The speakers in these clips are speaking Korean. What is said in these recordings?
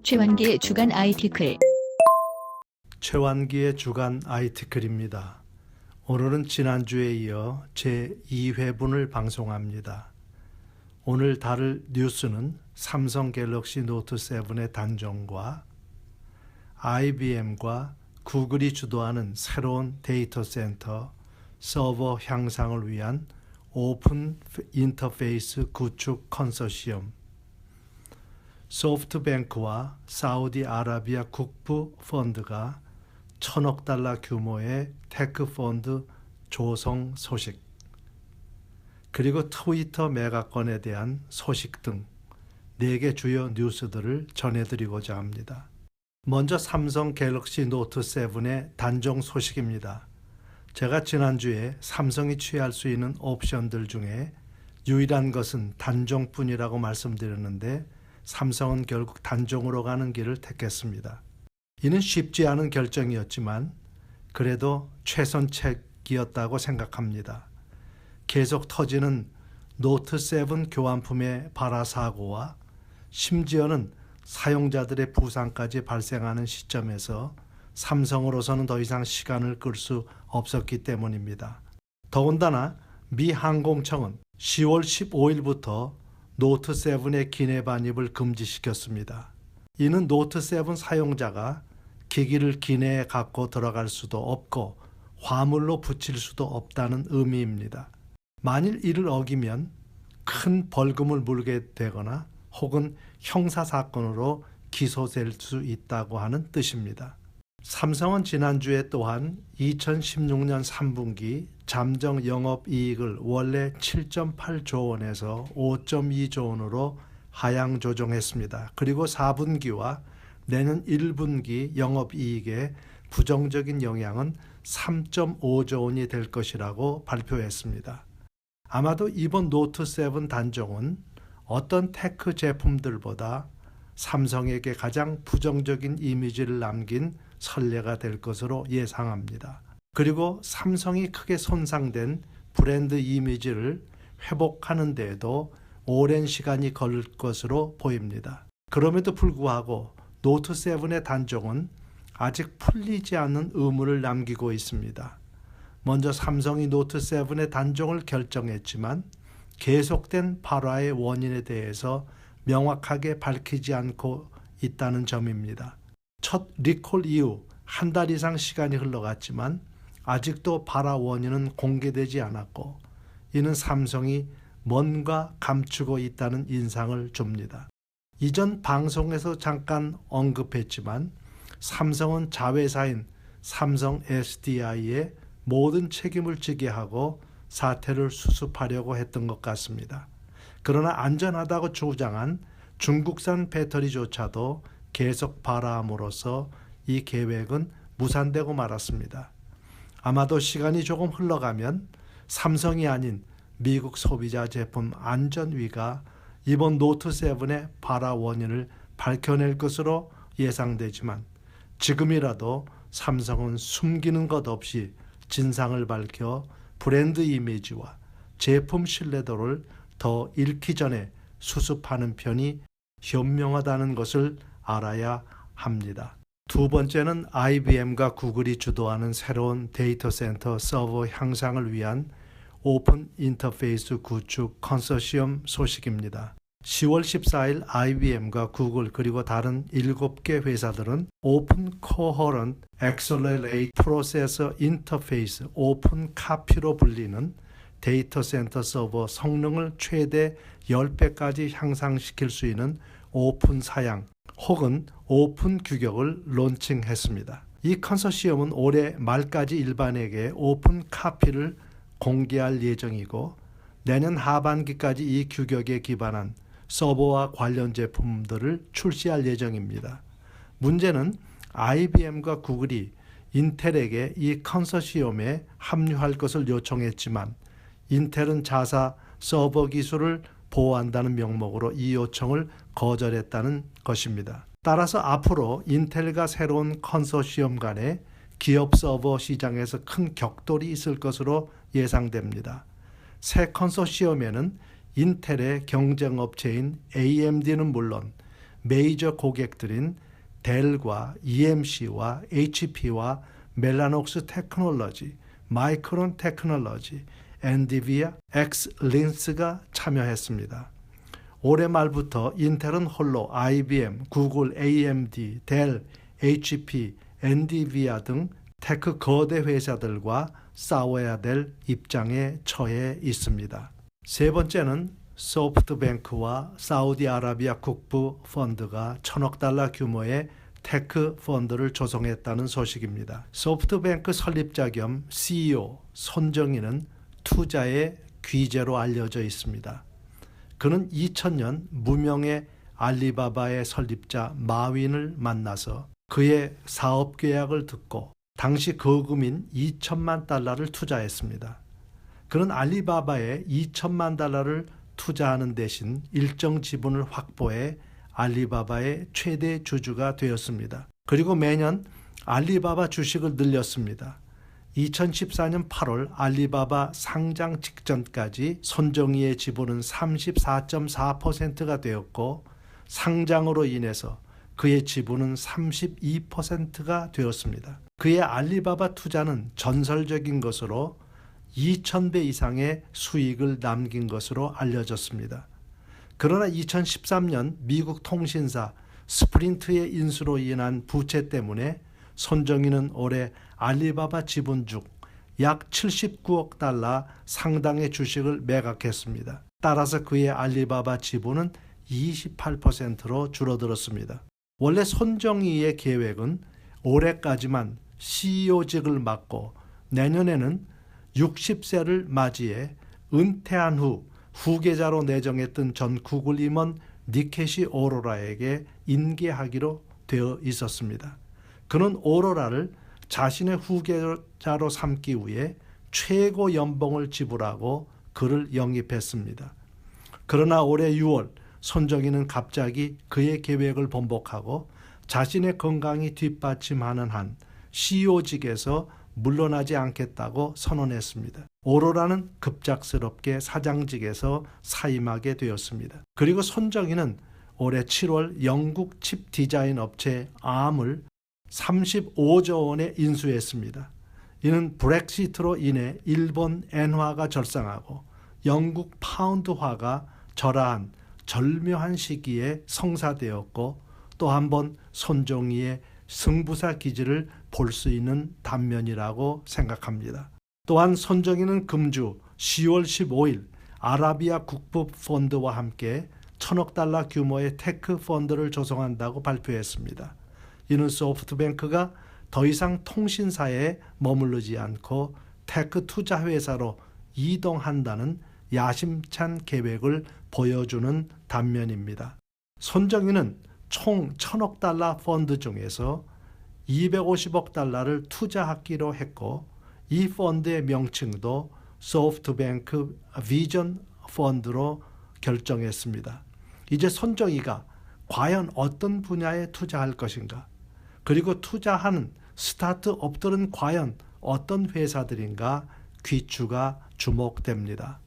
최완기의 주간 아이티클. 최완기의 주간 아이티클입니다. 오늘은 지난주에 이어 제2회분을 방송합니다. 오늘 다룰 뉴스는 삼성 갤럭시 노트 7의 단종과 IBM과 구글이 주도하는 새로운 데이터 센터 서버 향상을 위한 오픈 인터페이스 구축 컨소시엄, 소프트뱅크와 사우디아라비아 국부 펀드가 1,000억 달러 규모의 테크 펀드 조성 소식, 그리고 트위터 매각건에 대한 소식 등 4개 주요 뉴스들을 전해드리고자 합니다. 먼저 삼성 갤럭시 노트 7의 단종 소식입니다. 제가 지난주에 삼성이 취할 수 있는 옵션들 중에 유일한 것은 단종뿐이라고 말씀드렸는데 삼성은 결국 단종으로 가는 길을 택했습니다. 이는 쉽지 않은 결정이었지만 그래도 최선책이었다고 생각합니다. 계속 터지는 노트 7 교환품의 발화 사고와 심지어는 사용자들의 부상까지 발생하는 시점에서 삼성으로서는 더 이상 시간을 끌 수 없었기 때문입니다. 더군다나 미 항공청은 10월 15일부터 노트 7의 기내 반입을 금지시켰습니다. 이는 노트 7 사용자가 기기를 기내에 갖고 들어갈 수도 없고 화물로 붙일 수도 없다는 의미입니다. 만일 이를 어기면 큰 벌금을 물게 되거나 혹은 형사사건으로 기소될 수 있다고 하는 뜻입니다. 삼성은 지난주에 또한 2016년 3분기 잠정 영업이익을 원래 7.8조 원에서 5.2조 원으로 하향 조정했습니다. 그리고 4분기와 내년 1분기 영업이익에 부정적인 영향은 3.5조 원이 될 것이라고 발표했습니다. 아마도 이번 노트 7 단종은 어떤 테크 제품들보다 삼성에게 가장 부정적인 이미지를 남긴 선례가 될 것으로 예상합니다. 그리고 삼성이 크게 손상된 브랜드 이미지를 회복하는 데에도 오랜 시간이 걸릴 것으로 보입니다. 그럼에도 불구하고 노트 7의 단종은 아직 풀리지 않는 의무를 남기고 있습니다. 먼저 삼성이 노트 7의 단종을 결정했지만 계속된 발화의 원인에 대해서 명확하게 밝히지 않고 있다는 점입니다. 첫 리콜 이후 한 달 이상 시간이 흘러갔지만 아직도 발화 원인은 공개되지 않았고 이는 삼성이 뭔가 감추고 있다는 인상을 줍니다. 이전 방송에서 잠깐 언급했지만 삼성은 자회사인 삼성 SDI에 모든 책임을 지게 하고 사태를 수습하려고 했던 것 같습니다. 그러나 안전하다고 주장한 중국산 배터리조차도 계속 발화함으로써 이 계획은 무산되고 말았습니다. 아마도 시간이 조금 흘러가면 삼성이 아닌 미국 소비자 제품 안전위가 이번 노트 7의 발화 원인을 밝혀낼 것으로 예상되지만 지금이라도 삼성은 숨기는 것 없이 진상을 밝혀 브랜드 이미지와 제품 신뢰도를 더 잃기 전에 수습하는 편이 현명하다는 것을 알아야 합니다. 두 번째는 IBM과 구글이 주도하는 새로운 데이터 센터 서버 향상을 위한 오픈 인터페이스 구축 컨소시엄 소식입니다. 10월 14일 IBM과 구글 그리고 다른 7개 회사들은 오픈 코허런트 엑셀러레이트 프로세서 인터페이스 오픈 카피로 불리는 데이터 센터 서버 성능을 최대 10배까지 향상시킬 수 있는 오픈 사양 혹은 오픈 규격을 론칭했습니다. 이 컨소시엄은 올해 말까지 일반에게 오픈 카피를 공개할 예정이고 내년 하반기까지 이 규격에 기반한 서버와 관련 제품들을 출시할 예정입니다. 문제는 IBM과 구글이 인텔에게 이 컨소시엄에 합류할 것을 요청했지만 인텔은 자사 서버 기술을 보호한다는 명목으로 이 요청을 거절했다는 것입니다. 따라서 앞으로 인텔과 새로운 컨소시엄 간에 기업 서버 시장에서 큰 격돌이 있을 것으로 예상됩니다. 새 컨소시엄에는 인텔의 경쟁업체인 AMD는 물론 메이저 고객들인 델과 EMC와 HP와 멜라녹스 테크놀로지, 마이크론 테크놀로지, 엔비디아, 엑스린스가 참여했습니다. 올해 말부터 인텔은 홀로 IBM, 구글, AMD, 델, HP, 엔비디아 등 테크 거대 회사들과 싸워야 될 입장에 처해 있습니다. 세 번째는 소프트뱅크와 사우디아라비아 국부 펀드가 1,000억 달러 규모의 테크 펀드를 조성했다는 소식입니다. 소프트뱅크 설립자 겸 CEO 손정희는 투자의 귀재로 알려져 있습니다. 그는 2000년 무명의 알리바바의 설립자 마윈을 만나서 그의 사업 계약을 듣고 당시 거금인 2천만 달러를 투자했습니다. 그는 알리바바에 2천만 달러를 투자하는 대신 일정 지분을 확보해 알리바바의 최대 주주가 되었습니다. 그리고 매년 알리바바 주식을 늘렸습니다. 2014년 8월 알리바바 상장 직전까지 손정희의 지분은 34.4%가 되었고 상장으로 인해서 그의 지분은 32%가 되었습니다. 그의 알리바바 투자는 전설적인 것으로 2,000배 이상의 수익을 남긴 것으로 알려졌습니다. 그러나 2013년 미국 통신사 스프린트의 인수로 인한 부채 때문에 손정희는 올해 알리바바 지분 중 약 79억 달러 상당의 주식을 매각했습니다. 따라서 그의 알리바바 지분은 28%로 줄어들었습니다. 원래 손정희의 계획은 올해까지만 CEO직을 맡고 내년에는 60세를 맞이해 은퇴한 후 후계자로 내정했던 전 구글 임원 니케시 오로라에게 인계하기로 되어 있었습니다. 그는 오로라를 자신의 후계자로 삼기 위해 최고 연봉을 지불하고 그를 영입했습니다. 그러나 올해 6월 손정희는 갑자기 그의 계획을 번복하고 자신의 건강이 뒷받침하는 한 CEO직에서 물러나지 않겠다고 선언했습니다. 오로라는 급작스럽게 사장직에서 사임하게 되었습니다. 그리고 손정희는 올해 7월 영국 칩 디자인 업체 ARM을 35조 원에 인수했습니다. 이는 브렉시트로 인해 일본 엔화가 절상하고 영국 파운드화가 절하한 절묘한 시기에 성사되었고 또 한 번 손정희의 승부사 기질을 볼 수 있는 단면이라고 생각합니다. 또한 손정희는 금주 10월 15일 아라비아 국부 펀드와 함께 1,000억 달러 규모의 테크 펀드를 조성한다고 발표했습니다. 이는 소프트뱅크가 더 이상 통신사에 머무르지 않고 테크 투자 회사로 이동한다는 야심찬 계획을 보여주는 단면입니다. 손정희는 총 1,000억 달러 펀드 중에서 250억 달러를 투자하기로 했고 이 펀드의 명칭도 소프트뱅크 비전 펀드로 결정했습니다. 이제 손정희가 과연 어떤 분야에 투자할 것인가? 그리고 투자하는 스타트업들은 과연 어떤 회사들인가 귀추가 주목됩니다.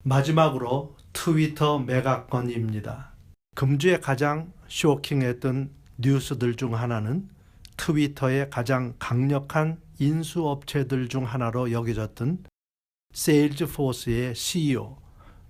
마지막으로 트위터 매각건입니다. 금주에 가장 쇼킹했던 뉴스들 중 하나는 트위터의 가장 강력한 인수업체들 중 하나로 여겨졌던 세일즈포스의 CEO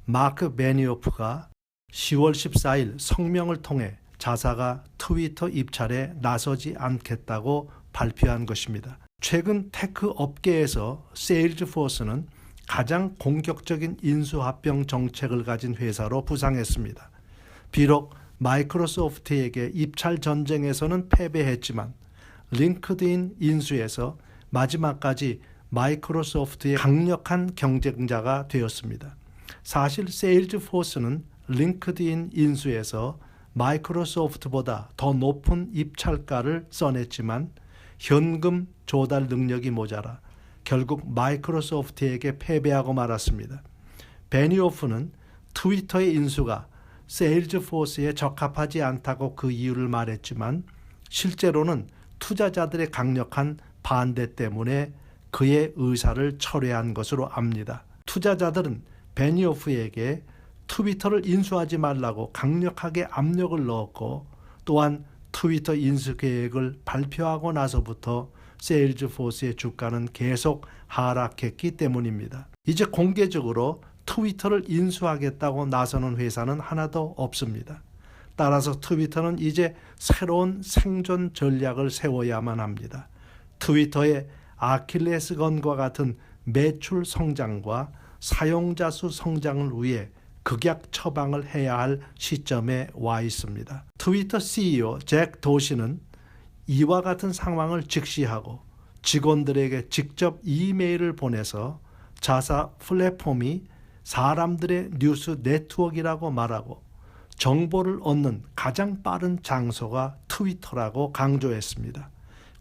마크 베니오프가 10월 14일 성명을 통해 자사가 트위터 입찰에 나서지 않겠다고 발표한 것입니다. 최근 테크 업계에서 세일즈포스는 가장 공격적인 인수합병 정책을 가진 회사로 부상했습니다. 비록 마이크로소프트에게 입찰 전쟁에서는 패배했지만 링크드인 인수에서 마지막까지 마이크로소프트의 강력한 경쟁자가 되었습니다. 사실 세일즈포스는 링크드인 인수에서 마이크로소프트보다 더 높은 입찰가를 써냈지만 현금 조달 능력이 모자라 결국 마이크로소프트에게 패배하고 말았습니다. 베니오프는 트위터의 인수가 세일즈포스에 적합하지 않다고 그 이유를 말했지만 실제로는 투자자들의 강력한 반대 때문에 그의 의사를 철회한 것으로 압니다. 투자자들은 베니오프에게 트위터를 인수하지 말라고 강력하게 압력을 넣었고 또한 트위터 인수 계획을 발표하고 나서부터 세일즈포스의 주가는 계속 하락했기 때문입니다. 이제 공개적으로 트위터를 인수하겠다고 나서는 회사는 하나도 없습니다. 따라서 트위터는 이제 새로운 생존 전략을 세워야만 합니다. 트위터의 아킬레스건과 같은 매출 성장과 사용자 수 성장을 위해 극약 처방을 해야 할 시점에 와 있습니다. 트위터 CEO 잭 도시는 이와 같은 상황을 직시하고 직원들에게 직접 이메일을 보내서 자사 플랫폼이 사람들의 뉴스 네트워크라고 말하고 정보를 얻는 가장 빠른 장소가 트위터라고 강조했습니다.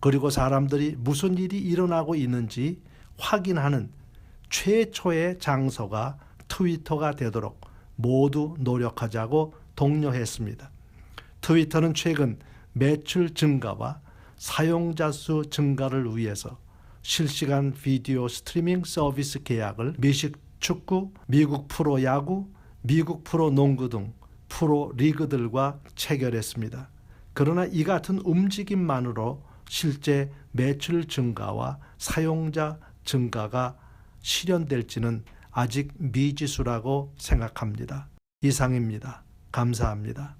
그리고 사람들이 무슨 일이 일어나고 있는지 확인하는 최초의 장소가 트위터가 되도록 모두 노력하자고 독려했습니다. 트위터는 최근 매출 증가와 사용자 수 증가를 위해서 실시간 비디오 스트리밍 서비스 계약을 미식 축구, 미국 프로야구, 미국 프로농구 등 프로리그들과 체결했습니다. 그러나 이 같은 움직임만으로 실제 매출 증가와 사용자 증가가 실현될지는 아직 미지수라고 생각합니다. 이상입니다. 감사합니다.